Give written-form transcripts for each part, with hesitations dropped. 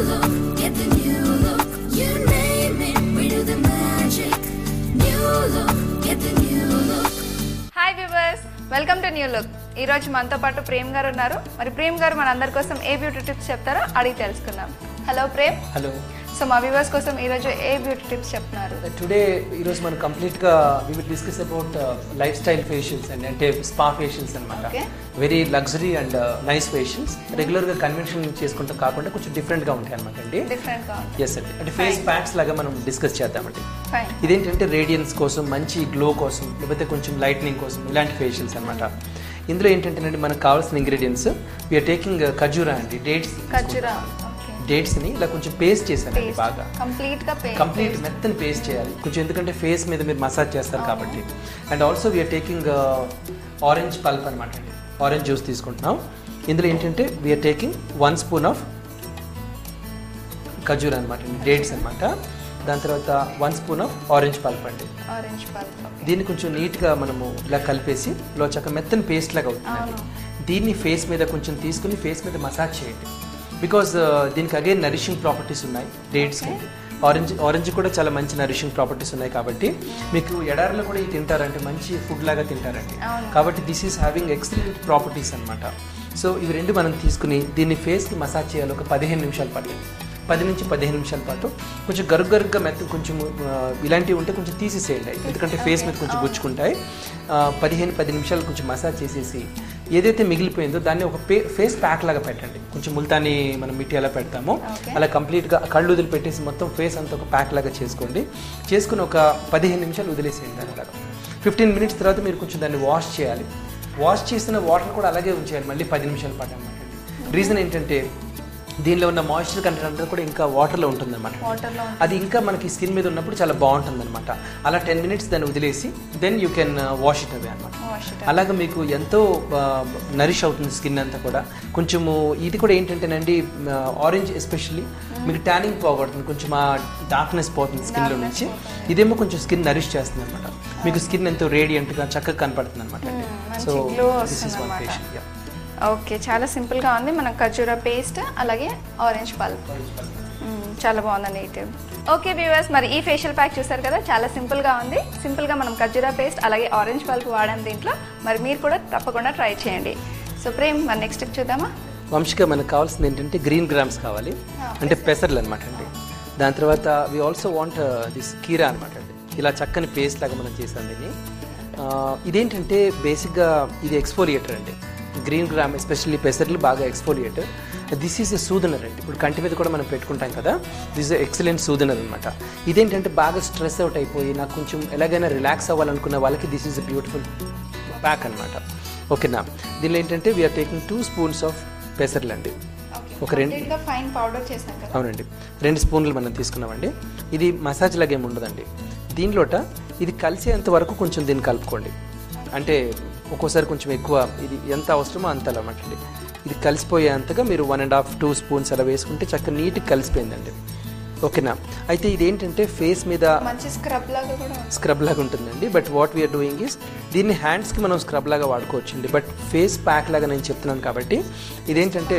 look, get the new look. You name it, we do the magic. New look, get the new look. Hi viewers, welcome to New look. ఈ రోజు మనతో పాటు ప్రేమ్ గారు ఉన్నారు. మరి ప్రేమ్ గారు మనందరి కోసం ఏ బ్యూటీ టిప్స్ చెప్తారో అడిగి తెలుసుకుందాం. హలో ప్రేమ్. హలో. సో మా వ్యూవర్స్ కోసం ఈ రోజు ఏ బ్యూటీ టిప్స్ చెప్తున్నారు? టుడే ఈరోజు మనం కంప్లీట్గా we will discuss about lifestyle facials అండి, అంటే స్పా ఫేషియల్స్ అనమాట. Very luxury and nice facials. రెగ్యులర్గా కన్వెన్షన్ చేసుకుంటూ కాకుండా కొంచెం డిఫరెంట్గా ఉంటాయి అనమాట అండి. ఎస్ అండి, అంటే ఫేస్ ప్యాక్స్ లాగా మనం డిస్కస్ చేద్దామండి. ఇదేంటంటే రేడియన్స్ కోసం, మంచి గ్లో కోసం, లేకపోతే కొంచెం లైట్నింగ్ కోసం ఇలాంటి ఫేషియల్స్ అనమాట. ఇందులో ఏంటంటేనండి మనకు కావాల్సిన ఇంగ్రీడియంట్స్ వీఆర్ టేకింగ్ ఖజూరా అండి, డేట్స్ని ఇలా కొంచెం పేస్ట్ చేశానండి, బాగా కంప్లీట్ మెత్తని పేస్ట్ చేయాలి కొంచెం, ఎందుకంటే ఫేస్ మీద మీరు మసాజ్ చేస్తారు కాబట్టి. And also we're taking orange pulp అనమాట అండి, ఆరెంజ్ జ్యూస్ తీసుకుంటున్నాం. ఇందులో ఏంటంటే వీఆర్ టేకింగ్ 1 స్పూన్ ఆఫ్ ఖజూరా అనమాట అండి, డేట్స్ అనమాట. దాని తర్వాత 1 స్పూన్ ఆఫ్ ఆరెంజ్ పల్ప్ అండి. దీన్ని కొంచెం నీట్గా మనము ఇలా కలిపేసి చక్క మెత్తని పేస్ట్ లాగా అవుతుందండి. దీన్ని ఫేస్ మీద కొంచెం తీసుకుని ఫేస్ మీద మసాజ్ చేయండి. బికాజ్ దీనికి అగైన్ నరిషింగ్ ప్రాపర్టీస్ ఉన్నాయి డేట్స్కి. ఆరెంజ్ కూడా చాలా మంచి నరిషింగ్ ప్రాపర్టీస్ ఉన్నాయి కాబట్టి మీకు ఎడారిలో కూడా ఇది తింటారంటే మంచి ఫుడ్ లాగా తింటారండి. కాబట్టి this is having excellent properties అనమాట. సో ఇవి రెండు మనం తీసుకుని దీన్ని ఫేస్కి మసాజ్ చేయాలి ఒక 15 నిమిషాల పాటు. 10 నుంచి 15 నిమిషాల పాటు కొంచెం గరుగ్గా మెత్త కొంచెం ఇలాంటివి ఉంటే కొంచెం తీసేసేయండి, ఎందుకంటే ఫేస్ మీద కొంచెం గుచ్చుకుంటాయి. 10 నిమిషాలు కొంచెం మసాజ్ చేసేసి ఏదైతే మిగిలిపోయిందో దాన్ని ఒక ఫేస్ ప్యాక్ లాగా పెట్టండి. కొంచెం ముల్తాని మనం మిట్టి ఎలా పెడతామో అలా కంప్లీట్గా కళ్ళు వదిలిపెట్టేసి మొత్తం ఫేస్ అంతా ఒక ప్యాక్ లాగా చేసుకోండి. చేసుకుని ఒక 15 నిమిషాలు వదిలేసేయండి. దాని అలాగా 15 మినిట్స్ తర్వాత మీరు కొంచెం దాన్ని వాష్ చేయాలి. వాష్ చేసిన వాటర్ కూడా అలాగే ఉంచేయాలి మళ్ళీ 10 నిమిషాల పాటు అనమాట. రీజన్ ఏంటంటే దీనిలో ఉన్న మాయిశ్చర్ కంటెంట్ అంతా కూడా ఇంకా వాటర్లో ఉంటుందన్నమాట. అది ఇంకా మనకి స్కిన్ మీద ఉన్నప్పుడు చాలా బాగుంటుంది అనమాట. అలా 10 మినిట్స్ దాన్ని వదిలేసి then you can wash it away అనమాట. అలాగే మీకు ఎంతో నరిష్ అవుతుంది స్కిన్ అంతా కూడా. కొంచెము ఇది కూడా ఏంటంటేనండి ఆరెంజ్ ఎస్పెషల్లీ మీకు ట్యానింగ్ పోగొడుతుంది, కొంచెం ఆ డార్క్నెస్ పోతుంది స్కిన్లో నుంచి. ఇదేమో కొంచెం స్కిన్ నరిష్ చేస్తుంది అనమాట. మీకు స్కిన్ ఎంతో రేడియంట్గా చక్కగా కనపడుతుంది అనమాట. So this is one facial. Okay, చాలా సింపుల్గా ఉంది. మన ఖజూరా పేస్ట్ అలాగే ఆరెంజ్ పల్ప్ చాలా బాగుందండి ఈ టిప్. ఓకే వ్యూవర్స్, మరి ఈ ఫేషియల్ ప్యాక్ చూసారు కదా, చాలా సింపుల్గా ఉంది. సింపుల్గా మనం ఖజూరా పేస్ట్ అలాగే ఆరెంజ్ పల్ప్ వాడాం దీంట్లో. మరి మీరు కూడా తప్పకుండా ట్రై చేయండి. సో ప్రేమ్, మరి నెక్స్ట్ టిప్ చూద్దామా? వంశిక, మనకు కావాల్సింది ఏంటంటే గ్రీన్ గ్రామ్స్ కావాలి, అంటే పెసర్లు అనమాట అండి. దాని తర్వాత వి ఆల్సో వాంట్ దిస్ కీరా అనమాట అండి. ఇలా చక్కని పేస్ట్ లాగా మనం చేసాం దీన్ని. ఇదేంటంటే బేసిక్గా ఇది ఎక్స్ఫోలియేటర్ అండి. గ్రీన్ గ్రామ్ ఎస్పెషల్లీ పెసర్లు బాగా ఎక్స్ఫోలియేటర్. దిస్ ఈజ్ ఎ సూదనర్ అండి. ఇప్పుడు కంటి మీద కూడా మనం పెట్టుకుంటాం కదా, దిస్ ఇస్ ఎక్సలెంట్ సూదనర్ అనమాట. ఇదేంటంటే బాగా స్ట్రెస్ అవుట్ అయిపోయి నాకు కొంచెం ఎలాగైనా రిలాక్స్ అవ్వాలనుకున్న వాళ్ళకి this is a beautiful pack అనమాట. ఓకేనా? దీనిలో ఏంటంటే వీఆర్ టేకింగ్ 2 స్పూన్స్ ఆఫ్ పెసర్లు అండి. ఒక 2 ఫైన్ పౌడర్ చేసాం కదా. అవునండి, 2 స్పూన్లు మనం తీసుకున్నామండి. ఇది మసాజ్ లాగా ఏమి ఉండదండి. దీనిలోట ఇది కలిసేంత వరకు కొంచెం దీన్ని కలుపుకోండి. అంటే ఒక్కోసారి కొంచెం ఎక్కువ, ఇది ఎంత అవసరమో అంత అనమాట అండి. ఇది కలిసిపోయేంతగా మీరు 1.5-2 స్పూన్స్ అలా వేసుకుంటే చక్కగా నీట్గా కలిసిపోయిందండి. ఓకేనా? అయితే ఇదేంటంటే ఫేస్ మీద స్క్రబ్ లాగా ఉంటుందండి. But what we're doing is దీన్ని హ్యాండ్స్కి మనం స్క్రబ్ లాగా వాడుకోవచ్చండి. బట్ ఫేస్ ప్యాక్ లాగా నేను చెప్తున్నాను కాబట్టి ఇదేంటంటే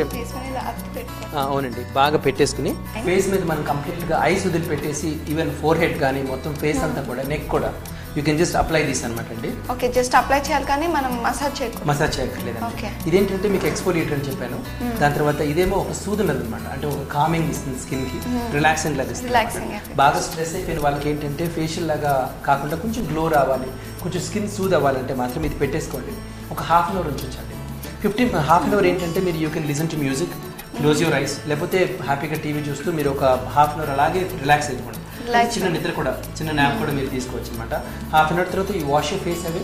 అవునండి, బాగా పెట్టేసుకుని ఫేస్ మీద మనం కంప్లీట్గా ఐస్ వదిలిపెట్టేసి ఈవెన్ ఫోర్ హెడ్ కానీ మొత్తం ఫేస్ అంతా కూడా, నెక్ కూడా you can just apply this అనమాట అండి. ఓకే, జస్ట్ అప్లై చేయాలి కానీ మనం మసాజ్ చేయక్కర్లేదండి. ఇదేంటంటే మీకు ఎక్స్ఫోలియేటర్ అని చెప్పాను. దాని తర్వాత ఇదేమో ఒక సూదనర్ అనమాట, అంటే ఒక కామింగ్ ఇస్తుంది స్కిన్కి, రిలాక్సింగ్ లాగా ఇస్తుంది. బాగా స్ట్రెస్ అయిపోయిన వాళ్ళకి ఏంటంటే ఫేషియల్ లాగా కాకుండా కొంచెం గ్లో రావాలి, కొంచెం స్కిన్ సూద్ అవ్వాలంటే మాత్రం ఇది పెట్టేసుకోండి. ఒక హాఫ్ అన్ అవర్ ఉంచండి. హాఫ్ అన్ అవర్ ఏంటంటే మీరు you can listen to music, close your eyes, లేకపోతే హ్యాపీగా టీవీ చూస్తూ మీరు ఒక హాఫ్ అన్ అవర్ అలాగే రిలాక్స్ అయిపోండి. చిన్న నిద్ర కూడా, చిన్న న్యాప్ కూడా మీరు తీసుకోవచ్చు అనమాట. హాఫ్ అన్ అవర్ తర్వాత ఈ wash you face away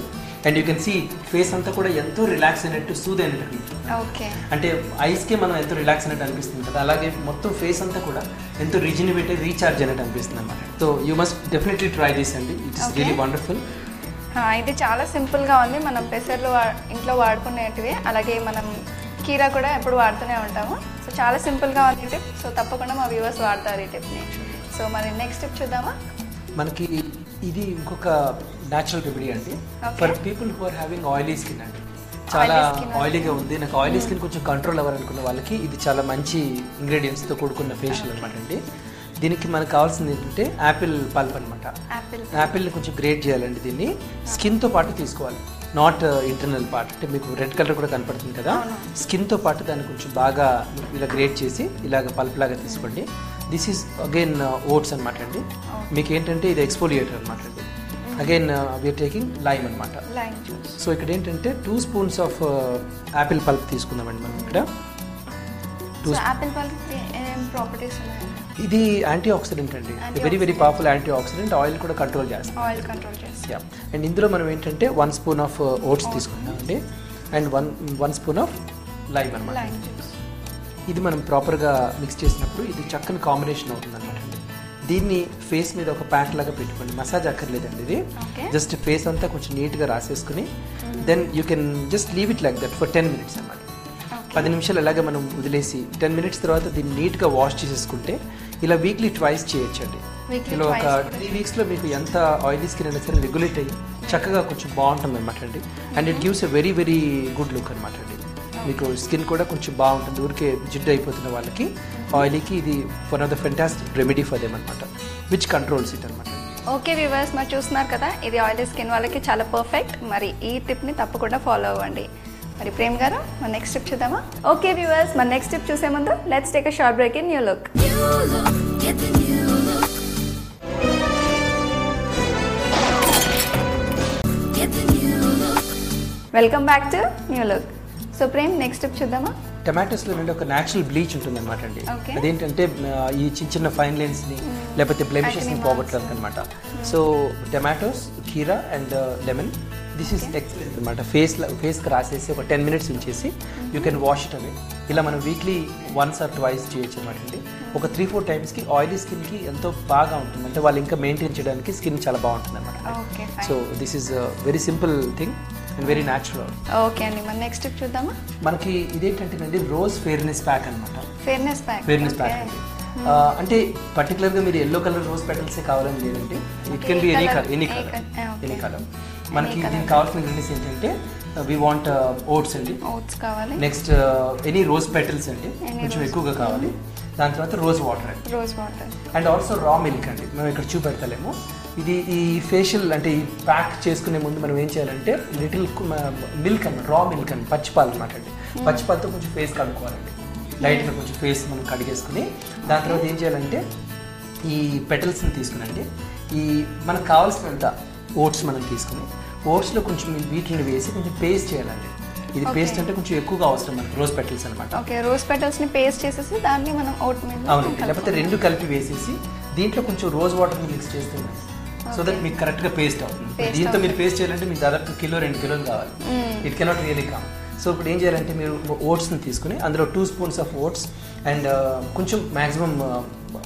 and you can see face అంతా కూడా ఎంతో రిలాక్స్ అయినట్టు, సూద్ అయినట్టు అనిపిస్తుంది. అంటే ఐస్కే మనం ఎంతో రిలాక్స్ అయినట్టు అనిపిస్తుంది కదా, అలాగే మొత్తం ఫేస్ అంతా కూడా ఎంతో రిజినివేటెడ్, రీఛార్జ్ అయినట్టు అనిపిస్తుంది అనమాట. So you must definitely try this అండి. It is really wonderful. ఇది చాలా సింపుల్గా ఉంది. మనం పెసర్లు ఇంట్లో వాడుకునేటివి, అలాగే మనం కీరా కూడా ఎప్పుడు వాడుతూనే ఉంటాము. సో చాలా సింపుల్గా ఉంది టిప్. సో తప్పకుండా మా వ్యూవర్స్ వాడతారు ఈ టిప్ని. సో మరి నెక్స్ట్ టిప్ చూద్దామా? మనకి ఇది ఇంకొక న్యాచురల్ రెమెడీ అండి for people who are having oily skin అండి. చాలా ఆయిలీగా ఉంది, నాకు ఆయిలీ స్కిన్ కొంచెం కంట్రోల్ అవ్వాలనుకున్న వాళ్ళకి ఇది చాలా మంచి ఇంగ్రీడియంట్స్తో కూడుకున్న ఫేషియల్ అనమాట అండి. దీనికి మనకు కావాల్సింది ఏంటంటే యాపిల్ పల్ప్ అనమాట. యాపిల్ని కొంచెం గ్రేట్ చేయాలండి. దీన్ని స్కిన్తో పాటు తీసుకోవాలి, నాట్ ఇంటర్నల్ పార్ట్. అంటే మీకు రెడ్ కలర్ కూడా కనపడుతుంది కదా, స్కిన్తో పాటు దాన్ని కొంచెం బాగా ఇలా గ్రేట్ చేసి ఇలాగ పల్ప్ లాగా తీసుకోండి. దిస్ ఈజ్ అగైన్ ఓట్స్ అనమాట అండి. మీకు ఏంటంటే ఇది ఎక్స్ఫోలియేటర్ అనమాట అండి. అగైన్ వీఆర్ టేకింగ్ లైమ్ అనమాట. సో ఇక్కడ ఏంటంటే 2 స్పూన్స్ ఆఫ్ యాపిల్ పల్ప్ తీసుకుందామండి మనం ఇక్కడ. ఇది యాంటీ ఆక్సిడెంట్ అండి, very very powerful anti oxidant. Oil కూడా కంట్రోల్ చేస్తాం. అండ్ ఇందులో మనం ఏంటంటే 1 స్పూన్ ఆఫ్ ఓట్స్ తీసుకుంటాం అండి, అండ్ 1 స్పూన్ ఆఫ్ లైమ్ అనమాట. ఇది మనం ప్రాపర్గా మిక్స్ చేసినప్పుడు ఇది చక్కని కాంబినేషన్ అవుతుంది అనమాట అండి. దీన్ని ఫేస్ మీద ఒక ప్యాక్ లాగా పెట్టుకోండి, మసాజ్ అక్కర్లేదండి. ఇది జస్ట్ ఫేస్ అంతా కొంచెం నీట్గా రాసేసుకుని then you can just leave it like that for 10 minutes అనమాట. 10 నిమిషాలు అలాగే మనం వదిలేసి 10 మినిట్స్ తర్వాత దీన్ని నీట్గా వాష్ చేసేసుకుంటే ఇలా వీక్లీ ట్వైస్ చేయొచ్చండి. ఇలా ఒక 3 వీక్స్లో మీకు ఎంత ఆయిలీ స్కిన్ అయినా సరే రెగ్యులేట్ అయ్యి చక్కగా కొంచెం బాగుంటుంది అనమాట అండి. And it gives a very very good look అనమాట అండి. మీకు స్కిన్ కూడా కొంచెం బాగుంటుంది. ఊరికే జిడ్డు అయిపోతున్న వాళ్ళకి ఆయిలీకి ఇది one of the fantastic remedy for them అనమాట, విచ్ కంట్రోల్స్ ఇట్ అనమాట. ఓకే వ్యూవర్స్, మరి చూస్తున్నారు కదా, ఇది ఆయిలీ స్కిన్ వాళ్ళకి చాలా పర్ఫెక్ట్. మరి ఈ టిప్ని తప్పకుండా ఫాలో అవ్వండి. మరి ప్రేమ్ గారు, మన నెక్స్ట్ టిప్ చూద్దామా? ఓకే వ్యూవర్స్, మన నెక్స్ట్ టిప్ చూసే ముందు let's take a short break in New Look. Welcome back to New Look. So Prem, next tip చూద్దామా? టమాటోస్లో నుండి ఒక న్యాచురల్ బ్లీచ్ ఉంటుంది అనమాట అండి. అదేంటంటే ఈ చిన్న చిన్న ఫైన్ లైన్స్ని లేకపోతే బ్లెమిషెస్ని పోగొట్టడానికి అనమాట. సో టమాటోస్, కీరా and lemon, this is excellent అనమాట. ఫేస్కి రాసేసి ఒక 10 మినిట్స్ ఉంచేసి యూ కెన్ వాష్ ఇట్ అవే. ఇలా మనం వీక్లీ 1 or 2 చేయొచ్చు అనమాట అండి. ఒక 3-4 టైమ్స్కి ఆయిలీ స్కిన్కి ఎంతో బాగా ఉంటుంది, అంటే వాళ్ళు ఇంకా మెయింటైన్ చేయడానికి స్కిన్ చాలా బాగుంటుంది అనమాట. So this is very simple thing and very natural. Okay అండి, మన నెక్స్ట్ టిప్ చూద్దామా? మనకి ఇదేంటంటే రోజ్ ఫెయిర్నెస్ ప్యాక్ అనమాట. ఫెయిర్నెస్ ప్యాక్ అండి. అంటే పర్టికులర్గా మీరు ఎల్లో కలర్ రోజ్ పెటల్సే కావాలని లేదండి, it can be any colour. మనకి దీనికి కావాల్సిన ఇంగ్రీడియంట్స్ ఏంటంటే వి వాంట్ ఓట్స్ అండి, ఓట్స్ కావాలి. నెక్స్ట్ ఎనీ రోజ్ పెటల్స్ అండి, కొంచెం ఎక్కువగా కావాలి. దాని తర్వాత రోజ్ వాటర్ అండ్ ఆల్సో రా మిల్క్ అండి. మేము ఇక్కడ చూపెడతలేము. ఇది ఈ ఫేషియల్ అంటే ఈ ప్యాక్ చేసుకునే ముందు మనం ఏం చేయాలంటే లిటిల్ మిల్క్ అన్నమాట, రా మిల్క్ అండి, పచ్చిపాలు అనమాట అండి. పచ్చిపాలతో కొంచెం ఫేస్ కడుక్కోవాలండి, లైట్గా కొంచెం ఫేస్ మనం కడిగేసుకుని దాని తర్వాత ఏం చేయాలంటే ఈ పెటల్స్ని తీసుకునండి, ఈ మనకు కావాల్సినంత ఓట్స్ మనం తీసుకుని ఓట్స్లో కొంచెం వీటిని వేసి కొంచెం పేస్ట్ చేయాలండి. ఇది పేస్ట్ అంటే కొంచెం ఎక్కువగా అవసరం మనకి రోజ్ పెటల్స్ అనమాట. ఓకే, రోజ్ పెటల్స్ ని పేస్ట్ చేసేసి దాన్ని మనం ఓట్ మిల్, అవునండి, లేకపోతే 2 కలిపి వేసేసి దీంట్లో కొంచెం రోజ్ వాటర్ని మిక్స్ చేస్తున్నాం సో దట్ మీకు కరెక్ట్గా పేస్ట్ అవుతుంది. దీంతో మీరు పేస్ట్ చేయాలంటే మీకు దాదాపు 1-2 కిలోలు కావాలి. It cannot really come. So ఇప్పుడు ఏం చేయాలంటే మీరు ఓట్స్ని తీసుకుని అందులో 2 స్పూన్స్ ఆఫ్ ఓట్స్ అండ్ కొంచెం మ్యాక్సిమం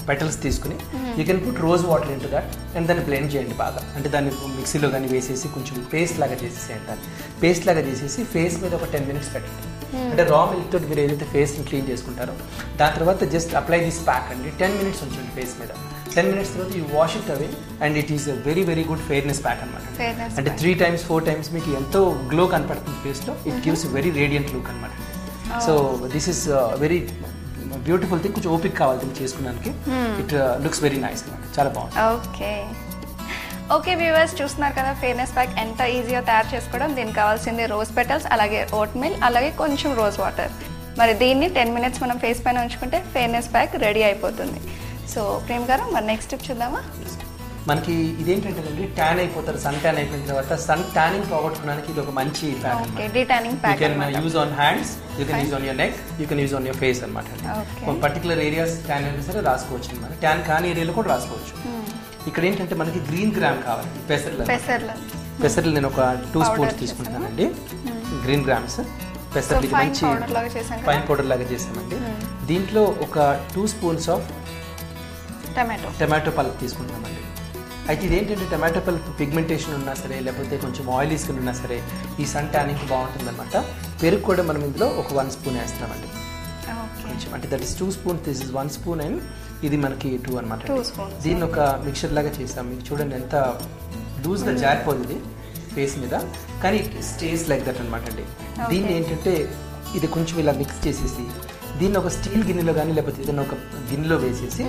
పెటల్స్ తీసుకుని you can put rose water into that and దాన్ని బ్లెండ్ చేయండి బాగా. అంటే దాన్ని మిక్సీలో కానీ వేసేసి కొంచెం పేస్ట్ లాగా చేసేసేయండి. దాన్ని పేస్ట్ లాగా చేసేసి ఫేస్ మీద ఒక 10 మినిట్స్ పెట్టండి. అంటే రా మిల్క్ తోటి మీరు ఏదైతే ఫేస్ని క్లీన్ చేసుకుంటారో దాని తర్వాత జస్ట్ అప్లై దిస్ ప్యాక్ అండి. 10 మినిట్స్ ఉంచండి ఫేస్ మీద. 10 మినిట్స్ తర్వాత you wash it away and it is very very good fairness pack అనమాట. అంటే 3 times 4 times మీకు ఎంతో గ్లో కనపడుతుంది ఫేస్లో. It gives very radiant look అనమాట. So this is very beautiful thing. కొంచెం ఓపిక కావాలి దీన్ని చేసుకోవడానికి. ఇట్ లుక్స్ వెరీ నైస్ అనమాట, చాలా బాగుంది. ఓకే వ్యూవర్స్, చూస్తున్నారు కదా ఫెయిర్నెస్ ప్యాక్ ఎంత ఈజీగా తయారు చేసుకోవడం. దీనికి కావాల్సింది రోజ్ పెటల్స్, అలాగే ఓట్ మిల్, అలాగే కొంచెం రోజ్ వాటర్. మరి దీన్ని 10 మినిట్స్ మనం ఫేస్ పైన ఉంచుకుంటే ఫెయిర్నెస్ ప్యాక్ రెడీ అయిపోతుంది. సో ప్రేమ్ గారు, మరి నెక్స్ట్ టిప్ చూద్దామా? మనకి ఇదేంటంటే అండి, ట్యాన్ అయిపోతారు. సన్ ట్యాన్ అయిపోయిన తర్వాత సన్ ట్యానింగ్ పోగొట్టుకోవడానికి ఇది ఒక మంచి pack. Okay, detanning pack. You can use on hands, you can use on your neck, you can use on your face అనమాట. పర్టికులర్ ఏరియాస్ ట్యాన్ అయినా సరే రాసుకోవచ్చు అనమాట. ట్యాన్ కాని ఏరియాలో కూడా రాసుకోవచ్చు. ఇక్కడ ఏంటంటే మనకి గ్రీన్ గ్రామ్ కావాలి, పెసర్లు నేను ఒక 2 స్పూన్స్ తీసుకుంటానండి. గ్రీన్ గ్రామ్స్ పెసర్లు మంచి ఫైన్ పౌడర్ లాగా చేసామండి. దీంట్లో ఒక 2 స్పూన్స్ ఆఫ్ టమాటో పల్ప్ తీసుకుంటామండి. అయితే ఇదేంటంటే టమాటో పల్ప్ పిగ్మెంటేషన్ ఉన్నా సరే లేకపోతే కొంచెం ఆయిలీ స్కిన్ ఉన్నా సరే ఈ సన్ ట్యానింగ్ బాగుంటుంది అనమాట. పెరుగు కూడా మనం ఇందులో ఒక 1 స్పూన్ వేస్తామండి. కొంచెం అంటే that is 2 spoons, this is 1 spoon and ఇది మనకి 2 అనమాట. దీన్ని ఒక మిక్చర్ లాగా చేసాం. మీకు చూడండి ఎంత లూజ్గా జారిపోతుంది. ఫేస్ మీద, కానీ ఇట్ స్టేస్ లైక్ దట్ అనమాట అండి. దీన్ని ఏంటంటే ఇది కొంచెం ఇలా మిక్స్ చేసేసి దీన్ని ఒక స్టీల్ గిన్నెలో కానీ లేకపోతే ఏదైనా ఒక గిన్నెలో వేసేసి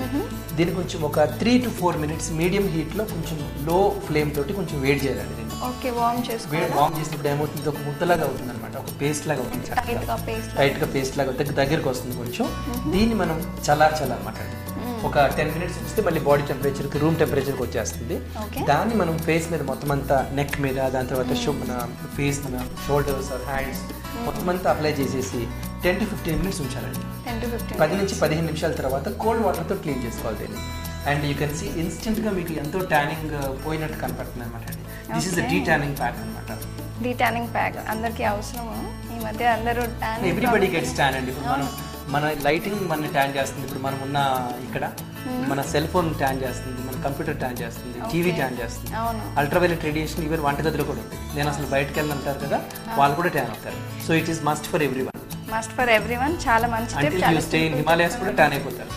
దీన్ని కొంచెం ఒక 3 to 4 minutes మీడియం హీట్లో కొంచెం లో ఫ్లేమ్ తోటి కొంచెం వేడి చేయాలండి. దీన్ని ఓకే, వార్మ్ చేసుకోవాలి. వార్మ్ చేసినప్పుడు ఏమవుతుంది, ఒక ముద్దలాగా అవుతుంది అనమాట, ఒక పేస్ట్ లాగా అవుతుంది, టైట్గా పేస్ట్ లాగా దగ్గరికి వస్తుంది కొంచెం. దీన్ని మనం చల్లార్చాలన్నమాట అండి. ఒక 10 minutes వస్తే మళ్ళీ బాడీ టెంపరేచర్కి రూమ్ టెంపరేచర్కి వచ్చేస్తుంది. దాన్ని మనం ఫేస్ మీద మొత్తం అంతా నెక్ మీద, దాని తర్వాత మన ఫేస్ మన షోల్డర్స్ ఆర్ హ్యాండ్స్ మొత్తం అంతా అప్లై చేసేసి 10 to 15 minutes ఉంచాలండి. 10 నుంచి 15 నిమిషాల తర్వాత కోల్డ్ వాటర్తో క్లీన్ చేసుకోవాలి దీన్ని. అండ్ యూ కెన్ సీ ఇన్స్టెంట్గా మీకు ఎంతో ట్యానింగ్ పోయినట్టు కనపడుతుంది అనమాట అండి. This is a de tanning pack అనమాట. డీ ట్యానింగ్ ప్యాక్ అందరికీ అవసరము. ఈ మధ్య అందరూ ఎవ్రీబడి గెట్స్ ట్యాన్ అండి. ఇప్పుడు మనం మన లైటింగ్ మన ట్యాన్ చేస్తుంది, ఇప్పుడు మనం ఉన్న ఇక్కడ మన సెల్ ఫోన్ ట్యాన్ చేస్తుంది, మన కంప్యూటర్ ట్యాన్ చేస్తుంది, టీవీ ట్యాన్ చేస్తుంది, అల్ట్రావైలెట్ రేడియేషన్ ఈవెన్ వంటగదిలో కూడా ఉంది. నేను అసలు బయటకు వెళ్ళంటారు కదా, వాళ్ళు కూడా ట్యాన్ అవుతారు. So it is must for everyone. చాలా మంచి tip. Until you stay in Himalayas కూడా ట్యాన్ అయిపోతారు.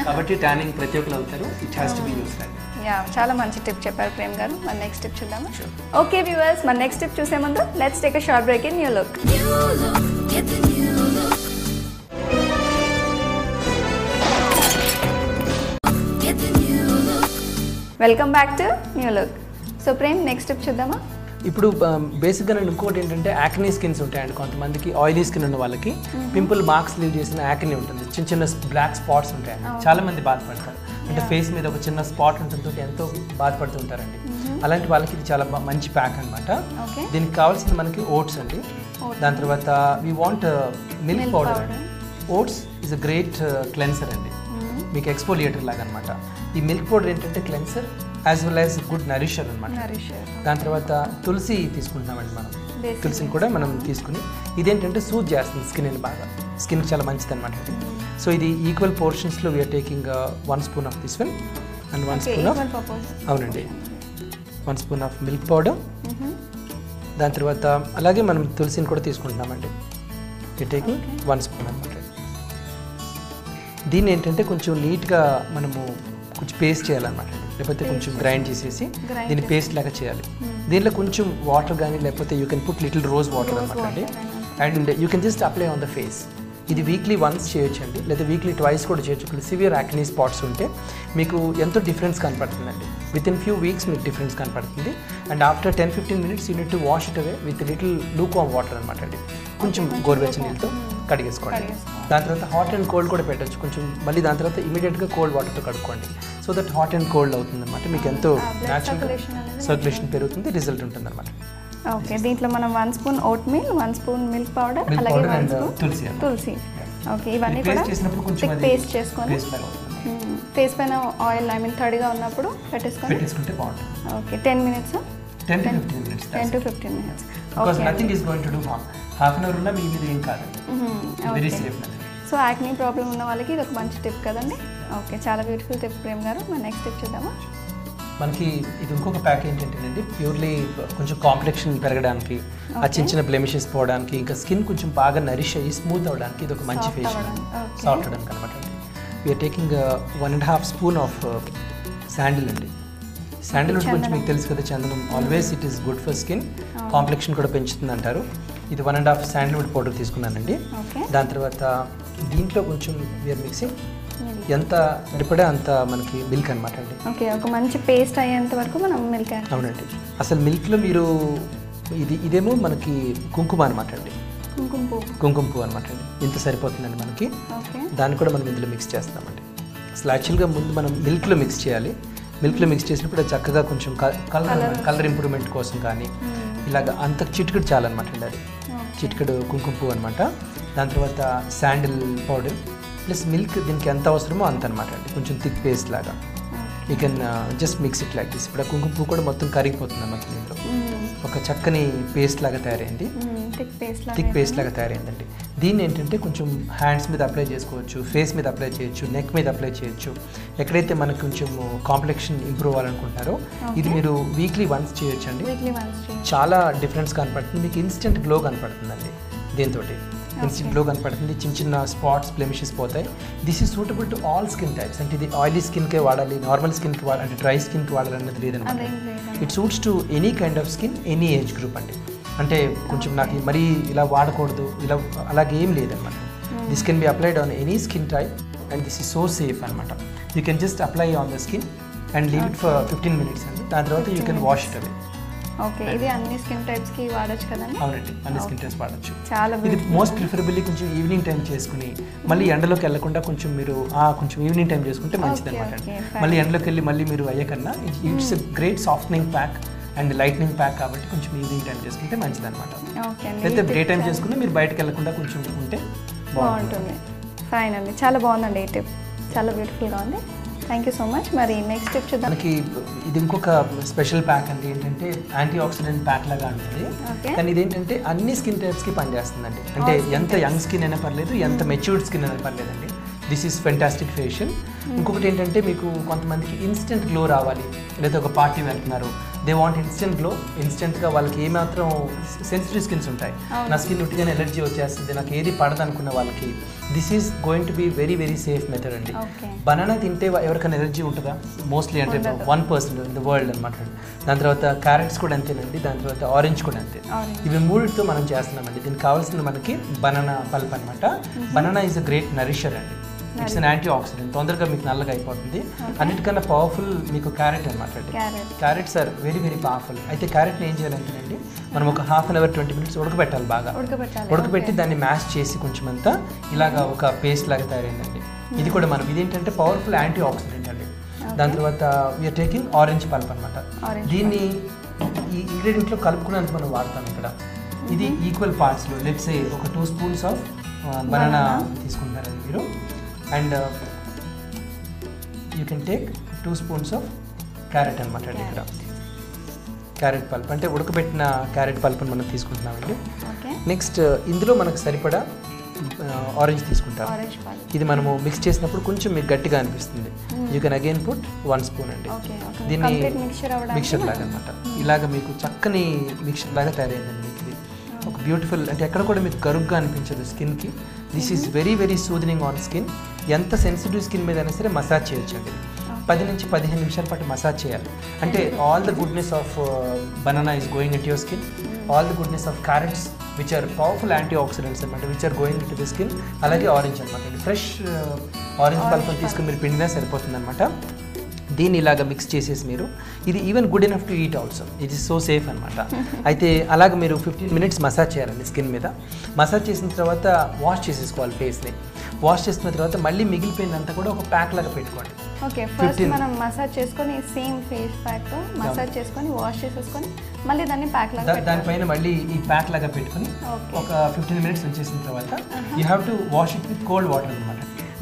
కాబట్టి ట్యానింగ్ ప్రతి ఒక్కరు అవుతారు. It has to be used అండి. చాలా మంచి టిప్ చెప్పారు ప్రేమ్ గారు. మన నెక్స్ట్ టిప్ చూద్దామా? ఓకే వ్యూవర్స్, మన నెక్స్ట్ టిప్ చూసే ముందు let's take a short break in New look. Get the new look. Get the new look. Welcome back to New Look. So Prem, next tip చూద్దామా? ఇప్పుడు బేసిక్గా నేను ఇంకోటి ఏంటంటే యాక్నీ స్కిన్స్ ఉంటాయండి. కొంతమందికి ఆయిలీ స్కిన్ ఉన్న వాళ్ళకి పింపుల్ మార్క్స్ లీవ్ చేసిన యాక్నీ ఉంటుంది, చిన్న చిన్న బ్లాక్ స్పాట్స్ ఉంటాయండి. చాలా మంది బాధపడతారు, అంటే ఫేస్ మీద ఒక చిన్న స్పాట్ ఉంటుంది, ఎంతో బాధపడుతుంటారండి. అలాంటి వాళ్ళకి ఇది చాలా మంచి ప్యాక్ అనమాట. దీనికి కావాల్సింది మనకి ఓట్స్ అండి. దాని తర్వాత వీ వాంట్ మిల్క్ పౌడర్ అండి. Oats is a great cleanser అండి, మీకు ఎక్స్ఫోలియేటర్ లాగా అనమాట. ఈ మిల్క్ పౌడర్ ఏంటంటే cleanser as well as good nourisher అనమాట. దాని తర్వాత తులసి తీసుకుంటున్నామండి మనం. తులసిని కూడా మనం తీసుకుని ఇదేంటంటే సూత్ చేస్తుంది స్కిన్ని బాగా, స్కిన్కి చాలా మంచిది అనమాట ఇది. సో ఇది ఈక్వల్ పోర్షన్స్లో we're taking 1 spoon of this one and 1 spoon of, అవునండి, 1 spoon ఆఫ్ మిల్క్ పౌడర్. దాని తర్వాత అలాగే మనం తులసిని కూడా తీసుకుంటున్నామండి. వీఆర్ టేకింగ్ 1 spoon అనమాట. దీన్ని ఏంటంటే కొంచెం నీట్గా మనము కొంచెం పేస్ట్ చేయాలన్నమాట, లేకపోతే కొంచెం గ్రైండ్ చేసేసి దీన్ని పేస్ట్ లాగా చేయాలి. దీనిలో కొంచెం వాటర్ కానీ లేకపోతే you can put little rose water అనమాట అండి. And you can just apply on the face. ఇది వీక్లీ వన్స్ చేయొచ్చండి, లేదా వీక్లీ ట్వైస్ కూడా చేయొచ్చు. ఇక్కడ సివియర్ యాక్నీ స్పాట్స్ ఉంటే మీకు ఎంతో డిఫరెన్స్ కనపడుతుందండి. విత్ ఇన్ ఫ్యూ వీక్స్ మీకు డిఫరెన్స్ కనపడుతుంది. And after 10-15 minutes you need to wash it away with little lukewarm water అనమాట అండి. కొంచెం గోరువెచ్చని నీళ్ళతో కడిగేసుకోండి. దాని తర్వాత హాట్ అండ్ కోల్డ్ కూడా పెట్టచ్చు కొంచెం, మళ్ళీ దాని తర్వాత ఇమీడియట్గా కోల్డ్ వాటర్తో కడుక్కోండి. So that hot and cold అవుతుంది అనమాట. మీకు ఎంతో న్యాచురల్ సర్క్యులేషన్ పెరుగుతుంది, రిజల్ట్ ఉంటుంది అనమాట. ఓకే, దీంట్లో మనం 1 spoon oatmeal, 1 spoon milk powder, అలాగే 1 spoon తులసి. ఓకే, ఇవన్నీ కూడా థిక్ పేస్ట్ చేసుకొని ఫేస్ పైన ఆయిల్ తడిగా ఉన్నప్పుడు పెట్టేసుకుంటే బాగుంటుంది. Okay, 10 minutes 10 to 15 minutes because nothing is going to do harm. Half an hour ఉన్నా మీ మీద ఏం కాదు, very safe. So acne problem ఉన్న వాళ్ళకి ఇది ఒక మంచి టిప్ కదండి. ఓకే, చాలా బ్యూటిఫుల్ టిప్ ప్రేమ్ గారు. మన నెక్స్ట్ టిప్ చూద్దామా? మనకి ఇది ఇంకొక ప్యాక్ ఏంటంటేనండి, ప్యూర్లీ కొంచెం కాంప్లెక్షన్ పెరగడానికి, ఆ చిన్న చిన్న బ్లెమిషెస్ పోవడానికి, ఇంకా స్కిన్ కొంచెం బాగా నరిష్ అయ్యి స్మూత్ అవ్వడానికి ఇది ఒక మంచి ఫేషియల్, సాఫ్ట్ అవడానికి అనమాట అండి. We're taking 1.5 spoon of sandal అండి. శాండిల్వుడ్ కొంచెం మీకు తెలుసు కదా, చందనం always it is good for skin, complexion కూడా పెంచుతుంది అంటారు. ఇది 1.5 శాండిల్వుడ్ పౌడర్ తీసుకున్నానండి. దాని తర్వాత దీంట్లో కొంచెం వీఆర్ మిక్సింగ్ ఎంత సరిపడే అంత మనకి మిల్క్ అనమాట అండి. ఓకే, ఒక మంచి పేస్ట్ అయ్యేంత వరకు మనం మిల్క్. అవునండి, అసలు మిల్క్లో మీరు ఇదేమో మనకి కుంకుమ అనమాట అండి, కుంకుమ పువ్వు అనమాట అండి. ఇంత సరిపోతుందండి మనకి. దాన్ని కూడా మనం ఇందులో మిక్స్ చేస్తామండి. అసలు యాక్చువల్గా ముందు మనం మిల్క్లో మిక్స్ చేయాలి. మిల్క్లో మిక్స్ చేసినప్పుడు అది చక్కగా కొంచెం కలర్ ఇంప్రూవ్మెంట్ కోసం కానీ ఇలాగ అంత చిటికెడు చాలన్నమాట అండి. అది చిటికెడు కుంకుమ పువ్వు అనమాట. దాని తర్వాత శాండిల్ పౌడర్ ప్లస్ మిల్క్, దీనికి ఎంత అవసరమో అంత అనమాట అండి. కొంచెం థిక్ పేస్ట్ లాగా you can just mix it like this. ఇప్పుడు ఆ కుంకుమ పువ్వు కూడా మొత్తం కరిగిపోతుంది అన్నమాట. దీంట్లో ఒక చక్కని పేస్ట్ లాగా తయారైంది, థిక్ పేస్ట్ లాగా తయారైందండి. దీన్ని ఏంటంటే కొంచెం హ్యాండ్స్ మీద అప్లై చేసుకోవచ్చు, ఫేస్ మీద అప్లై చేయొచ్చు, నెక్ మీద అప్లై చేయొచ్చు. ఎక్కడైతే మనకు కొంచెం కాంప్లెక్షన్ ఇంప్రూవ్ అవ్వాలనుకుంటారో ఇది మీరు వీక్లీ వన్స్ చేయొచ్చు అండి. చాలా డిఫరెన్స్ కనపడుతుంది, మీకు ఇన్స్టెంట్ గ్లో కనపడుతుందండి దీంతో. ఇన్స్టెంట్ గ్లో కనపడుతుంది, చిన్న చిన్న స్పాట్స్ బ్లెమిషెస్ పోతాయి. This is suitable to all skin types. అంటే ఇది ఆయిలీ స్కిన్కే వాడాలి, నార్మల్ స్కిన్కి వాడాలి, అంటే డ్రై స్కిన్కి వాడాలి అన్నది లేదనమాట. It suits to any kind of skin, any age group అండి. అంటే కొంచెం నాకు మరీ ఇలా వాడకూడదు ఇలా అలాగే ఏం లేదనమాట. This can be applied on any skin type and this is so safe అనమాట. You can just apply on the skin and leave it for 15 minutes అండి. దాని తర్వాత you can wash it away. Okay, ఇది అన్ని skin types కి వాడొచ్చు కదండి? అవునండి, అన్ని స్కిన్ టైప్స్ వాడచ్చు. చాలా ఇది మోస్ట్ ప్రిఫరబుల్లీ కొంచెం ఈవినింగ్ టైం చేసుకుని మళ్ళీ ఎండలోకి వెళ్ళకుండా కొంచెం మీరు కొంచెం ఈవినింగ్ టైం చేసుకుంటే మంచిది అనమాట. మళ్ళీ ఎండలోకి వెళ్ళి మళ్ళీ మీరు అయ్యకన్నా it's a great softening pack and lightning pack కాబట్టి కొంచెం ఈవినింగ్ టైం చేసుకుంటే మంచిది అనమాట. అయితే డే టైం చేసుకుని మీరు బయటకు వెళ్ళకుండా కొంచెం ఉంటే బాగుంటుంది. ఫైన్ అండి, చాలా బాగుందండి ఈ టిప్, చాలా బ్యూటిఫుల్గా ఉంది. Thank you so much. మరి నెక్స్ట్ టిప్ చూద్దాం. మనకి ఇది ఇంకొక స్పెషల్ ప్యాక్ అండి. ఏంటంటే యాంటీ ఆక్సిడెంట్ ప్యాక్ లాగా ఉంటుంది, కానీ ఇదేంటంటే అన్ని స్కిన్ టైప్స్కి పనిచేస్తుందండి. అంటే ఎంత యంగ్ స్కిన్ అయినా పర్లేదు, ఎంత మెచ్యూర్డ్ స్కిన్ అయినా పర్లేదండి. This is fantastic facial. ఇంకొకటి ఏంటంటే మీకు కొంతమందికి ఇన్స్టెంట్ గ్లో రావాలి, లేదా ఒక పార్టీ వెళ్తున్నారు, దే వాంట్ ఇన్స్టెంట్ గ్లో. ఇన్స్టెంట్గా వాళ్ళకి ఏమాత్రం సెన్సిటివ్ స్కిన్స్ ఉంటాయి, నా స్కిన్ ఉట్టిగానే ఎలర్జీ వచ్చేస్తుంది, నాకు ఏది పడదు అనుకున్న వాళ్ళకి this is going to be very very safe method అండి. బనానా తింటే ఎవరికైనా ఎలర్జీ ఉంటుందా? మోస్ట్లీ అంటే 1% ఇన్ ద వరల్డ్ అనమాట. దాని తర్వాత క్యారెట్స్ కూడా అంతేనండి, దాని తర్వాత ఆరెంజ్ కూడా అంతే. ఇవి మూడితో మనం చేస్తున్నామండి. దీనికి కావాల్సింది మనకి బనానా పల్ప్ అనమాట. బనానా ఈజ్ అ గ్రేట్ నరిషర్ అండి. ఇట్స్ అన్ యాంటీ ఆక్సిడెంట్, తొందరగా మీకు నల్లగా అయిపోతుంది. అన్నిటికన్నా పవర్ఫుల్ మీకు క్యారెట్ అనమాట. Carrots are very very powerful. అయితే క్యారెట్ని ఏం చేయాలంటేనండి, మనం ఒక 1/2 hour 20 minutes ఉడకబెట్టాలి. బాగా ఉడకబెట్టి దాన్ని మ్యాష్ చేసి కొంచెం అంతా ఇలాగా ఒక పేస్ట్ లాగా తయారైందండి. ఇది కూడా మనం ఇదేంటంటే పవర్ఫుల్ యాంటీ ఆక్సిడెంట్ అండి. దాని తర్వాత వీఆర్ టేకింగ్ ఆరెంజ్ పల్ప్ అనమాట. దీన్ని ఈ ఇంగ్రీడియంట్లో కలుపుకునేందుకు మనం వాడతాం ఇక్కడ. ఇది ఈక్వల్ పార్ట్స్లో లెట్స్ సే ఒక 2 spoons ఆఫ్ బనానా తీసుకుంటారండి మీరు. And you can take 2 spoons of carrot అనమాట అండి. ఇక్కడ క్యారెట్ పల్ప్ అంటే ఉడకబెట్టిన క్యారెట్ పల్ప్ని మనం తీసుకుంటున్నామండి. నెక్స్ట్ ఇందులో మనకు సరిపడా ఆరెంజ్ తీసుకుంటాం. ఇది మనము మిక్స్ చేసినప్పుడు కొంచెం మీకు గట్టిగా అనిపిస్తుంది. You can again put 1 spoon అండి. దీన్ని మిక్చర్ లాగా అనమాట. ఇలాగ మీకు చక్కని మిక్చర్ లాగా తయారైందండి. మీకు ఇది ఒక బ్యూటిఫుల్, అంటే ఎక్కడ కూడా మీకు గరుగ్గా అనిపించదు స్కిన్కి. This is very very soothing on skin. ఎంత సెన్సిటివ్ స్కిన్ మీద అయినా సరే మసాజ్ చేయొచ్చండి. 10 నుంచి 15 నిమిషాల పాటు మసాజ్ చేయాలి. అంటే all the goodness of banana is going in to your skin, all the goodness of carrots which are powerful antioxidants అనమాట, which are going in to the skin. అలాగే ఆరెంజ్ అనమాట, fresh orange pulp తీసుకుని మీరు పిండినా సరిపోతుంది అనమాట. దీన్ని ఇలాగ mix చేసేసి మీరు, ఇది even good enough to eat also, it is so safe అనమాట. అయితే అలాగ మీరు 15 minutes మసాజ్ చేయాలండి స్కిన్ మీద. మసాజ్ చేసిన తర్వాత వాష్ చేసేసుకోవాలి ఫేస్ని. వాష్ చేసుకున్న తర్వాత మళ్ళీ మిగిలిపోయిందంతా కూడా ఒక ప్యాక్ లాగా పెట్టుకోండి. ఓకే, ఫస్ట్ మనం మసాజ్ చేసుకొని సేమ్ ఫేస్ ప్యాక్ మసాజ్ చేసుకొని వాష్ చేసేసుకొని మళ్ళీ దాన్ని ప్యాక్ లాగా దానిపైన మళ్ళీ ఈ ప్యాక్ లాగా పెట్టుకొని ఒక 15 minutes ఉంచేసిన తర్వాత you have to wash it with cold water అనమాట.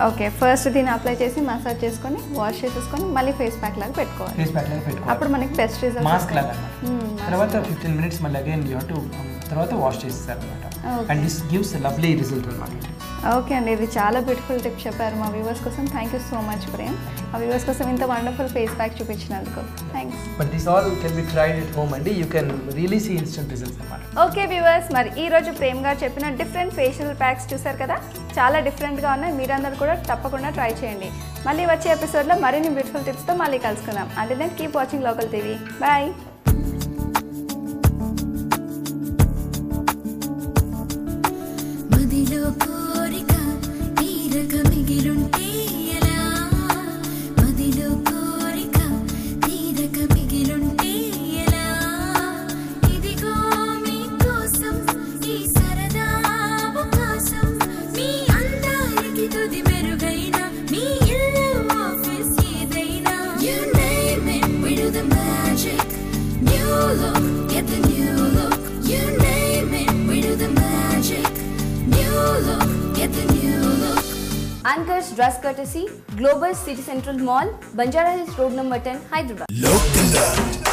ఓకే, ఫస్ట్ దీన్ని అప్లై చేసి మసాజ్ చేసుకొని వాష్ చేసేసుకొని మళ్ళీ ఫేస్ ప్యాక్ లాగా పెట్టుకోవాలి. ఫేస్ ప్యాక్ లాగా పెట్టుకోవాలి, అప్పుడు మనకి బెస్ట్ రిజల్ట్. మాస్క్ లాగా అన్నమాట. తర్వాత 15 minutes మళ్ళీ అగైన్ యూ హ్యావ్ టు తర్వాత వాష్ చేసేసారు అనమాట. And this gives lovely result అనమాట. ఓకే అండి, ఇది చాలా బ్యూటిఫుల్ టిప్ చెప్పారు మా వ్యూవర్స్ కోసం. Thank you so much Prem, మా వ్యూవర్స్ కోసం ఇంత వండర్ఫుల్ ఫేస్ ప్యాక్ చూపించినందుకు thanks. But this all can be tried at home అండి. You can really see instant results అన్నమాట. ఓకే వ్యూవర్స్, మరి ఈ రోజు ప్రేమ్ గారు చెప్పిన డిఫరెంట్ ఫేషియల్ ప్యాక్స్ చూసారు కదా, చాలా డిఫరెంట్గా ఉన్నాయి. మీరందరూ కూడా తప్పకుండా ట్రై చేయండి. మళ్ళీ వచ్చే ఎపిసోడ్లో మరిన్ని బ్యూటిఫుల్ టిప్స్తో మళ్ళీ కలుసుకుందాం. అంటే then keep watching local TV. Bye. Anchors dress courtesy, Globus City Central Mall, Banjara Hills Road number 10, Hyderabad.